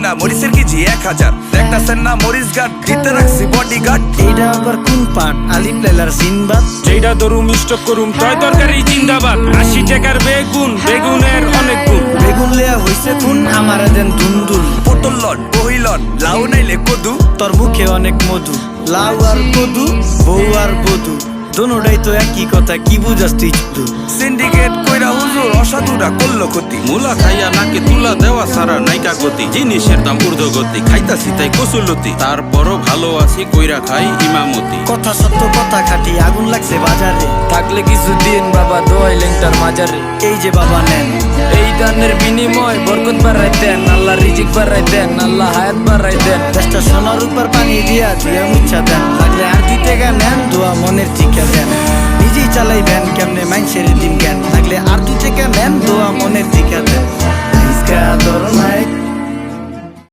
না মরিচের কেজি 1000 দেখতাছেন না মরিচ গার্ড দিতে রাখছি বডিগার্ড এইটা আবার কোন পাট আলিম লাইলার সিনবাদ যেটা ধরুম স্টক করুম তয় তরকারি জিন্দাবাদ 80 টাকার বেগুন বেগুনের অনেক গুণ বেগুন লেয়া হইছে খুন আমারে দেন দুন্দুল পটল লন বহিলন লাউ নাইলে কদু তোর মুখে অনেক মধু লাউ আর কদু বউ আর বধু দোনোটাই তো একই কথা কি বুঝাস তুই একটু সিন্ডিকেট কইরা হুজুর অসাধুরা করলো ক্ষতি মুলা খাইয়া নাকে তুলা দেওয়া সারা নাইকা গতি জিনিসের দাম ঊর্ধ্বগতি খাইতাছি তাই কসুলতি তারপরও ভালো আছি কইরা খাই ইমামতি কথা সত্য কথা খাটি আগুন লাগছে বাজারে থাকলে কিছু দিন বাবা দোয়াই লেংটার মাজারে এই যে বাবা নেন এই দানের বিনিময় বরকত বাড়াই দেন আল্লাহ রিজিক বাড়াই দেন আল্লাহ হায়াত বাড়াই দেন দেশটা সোনার উপর পানি দিয়া ধুয়া মুচ্ছা দেন লাগলে আর 2 টাকা নেন দোয়া মনের ঠিকা দেন নিজেই চালাইবেন কেমনে মাইনসের দিন জ্ঞান লাগলে আর 2 টাকা নেন দোয়া মনের ঠিকা দেন আজকা দর নাই